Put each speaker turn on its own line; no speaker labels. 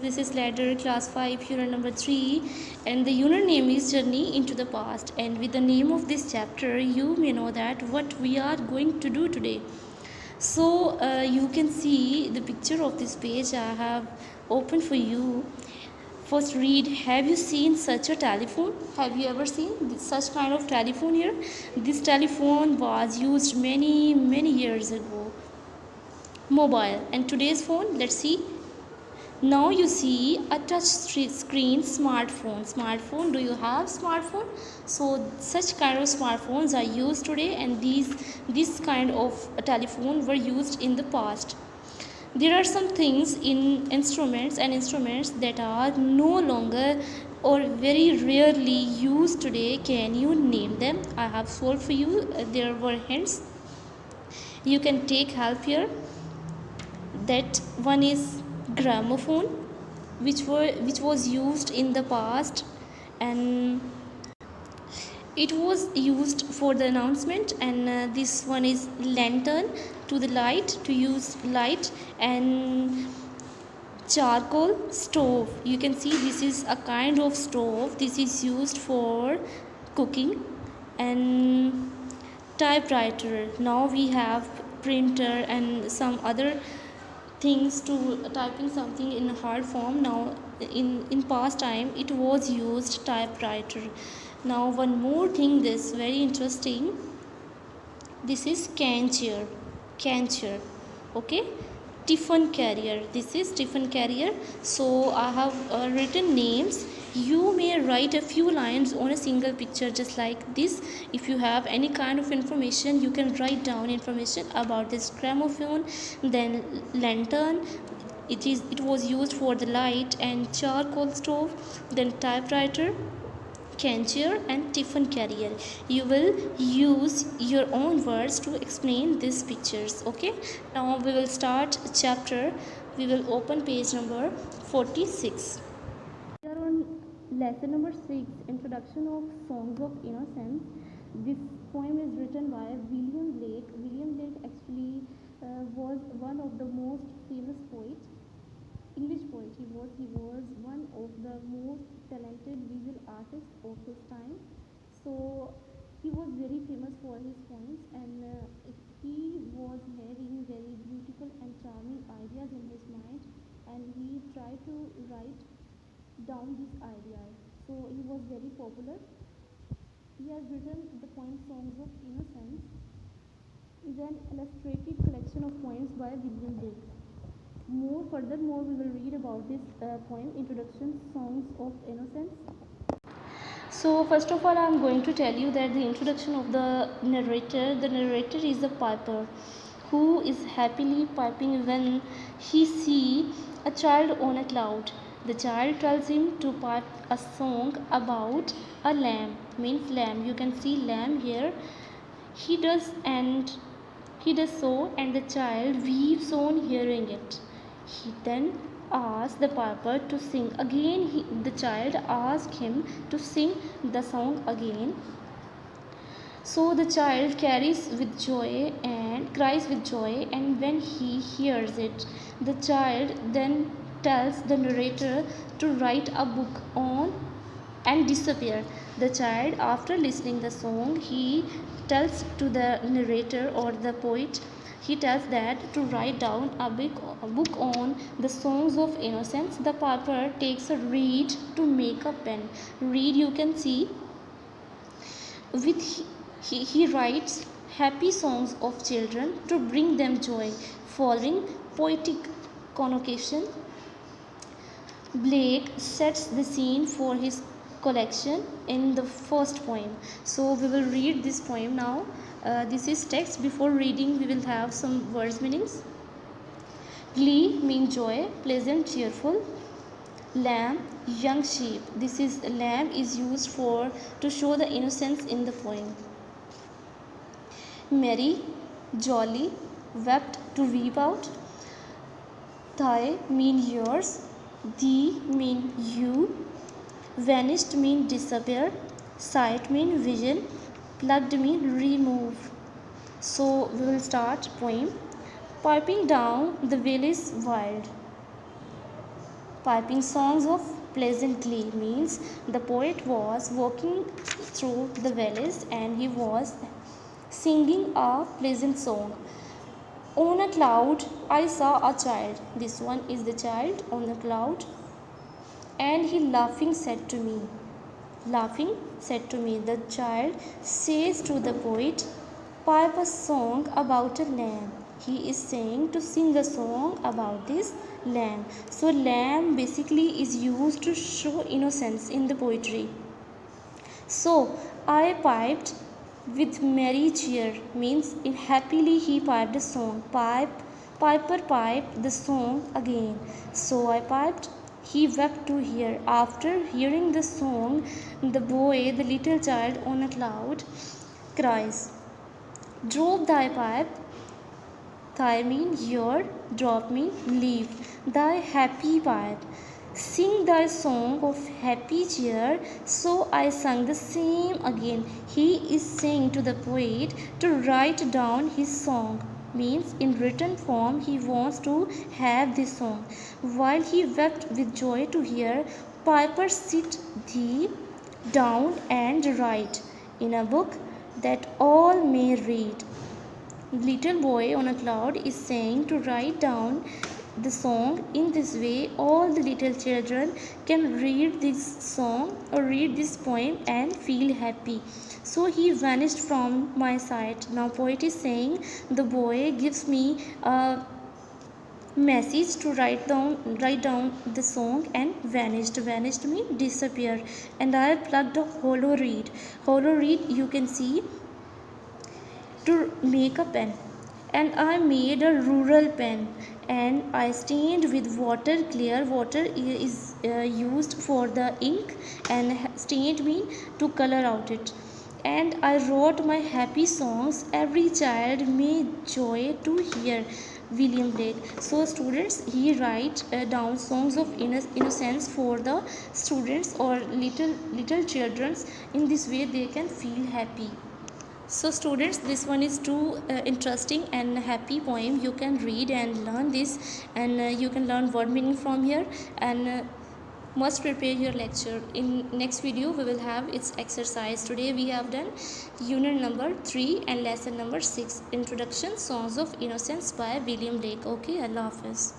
This is ladder class 5 unit number 3, and the unit name is journey into the past. And with the name of this chapter you may know that what we are going to do today. So you can see the picture of this page I have opened for you. First read, have you seen such a telephone? Have you ever seen such kind of telephone here? This telephone was used many years ago. Mobile. And today's phone, let's see. Now you see a touch screen smartphone. Do you have smartphone? So such kind of smartphones are used today, and this kind of telephone were used in the past. There are some things in instruments that are no longer or very rarely used today. Can you name them? I have solved for you. There were hints. You can take help here. That one is gramophone, which was used in the past, and it was used for the announcement. And this one is lantern, to the light, to use light. And charcoal stove, you can see this is a kind of stove, this is used for cooking. And typewriter, now we have printer and some other things to typing something in hard form. Now in past time it was used typewriter. Now one more thing, this very interesting, this is can chair. Okay, tiffin carrier, this is tiffin carrier. So I have written names. You may write a few lines on a single picture just like this. If you have any kind of information, you can write down information about this gramophone. Then lantern, it was used for the light. And charcoal stove, then typewriter, can chair, and tiffin carrier. You will use your own words to explain these pictures. Okay, now we will start chapter. We will open page number 46. We are on lesson number 6, introduction of songs of innocence. This poem is written by William Blake. William Blake actually was one of the most famous poets, English poet. He was one of the most talented visual artists of his time. So he was very famous for his poems, and he was having very beautiful and charming ideas in his mind, and he tried to write down these ideas. So he was very popular. He has written the poem Songs of Innocence, is an illustrated collection of poems by William Blake. Furthermore, we will read about this poem, Introduction, Songs of Innocence. So first of all, I am going to tell you that the introduction of the narrator is the piper, who is happily piping when he see a child on a cloud. The child tells him to pipe a song about a lamb, means lamb. You can see lamb here. He does so, and the child weeps on hearing it. He then asks the piper to sing again. The child asks him to sing the song again. So the child cries with joy, and when he hears it, the child then tells the narrator to write a book on and disappear. The child, after listening the song, he tells to the narrator or the poet, he tells that to write down a book on the songs of innocence. The piper takes a reed to make a pen. Reed, you can see, with he writes happy songs of children to bring them joy, following poetic connotation. Blake sets the scene for his collection in the first poem. So we will read this poem now. This is text. Before reading, we will have some words meanings. Glee means joy, pleasant, cheerful. Lamb, young sheep. This is lamb is used for to show the innocence in the poem. Merry, jolly, wept, to weep out. Thy mean yours, thee mean you. Vanished mean disappear, sight mean vision, plugged mean remove. So we will start poem. Piping down the vale is wild. Piping songs of pleasantly means the poet was walking through the valleys and he was singing a pleasant song. On a cloud I saw a child. This one is the child on the cloud. And he laughing said to me, the child says to the poet, pipe a song about a lamb. He is saying to sing a song about this lamb. So lamb basically is used to show innocence in the poetry. So I piped with merry cheer means in happily he piped a song. Piper piped the song again. So I piped. He wept to hear. After hearing the song, the boy, the little child on a cloud, cries, drop thy pipe, thy mean your, drop mean leave, thy happy pipe. Sing thy song of happy cheer. So I sang the same again. He is saying to the poet to write down his song. Means in written form he wants to have this song. While he wept with joy to hear, Piper sit thee down and write in a book that all may read. Little boy on a cloud is saying to write down the song. In this way all the little children can read this song or read this poem and feel happy. So he vanished from my sight. Now poet is saying the boy gives me a message to write down the song and vanished means disappear. And I plucked a hollow reed you can see to make a pen, and I made a rural pen, and I stained with water. Clear water is used for the ink, and stained mean to color out it. And I wrote my happy songs, every child may joy to hear. William Blake. So students, he write down songs of innocence for the students or little childrens. In this way they can feel happy. So students, this one is too interesting and happy poem. You can read and learn this, and you can learn word meaning from here, and must prepare your lecture. In next video we will have its exercise. Today we have done unit number 3 and lesson number 6, introduction songs of innocence by William Blake. Okay, Allah Hafiz.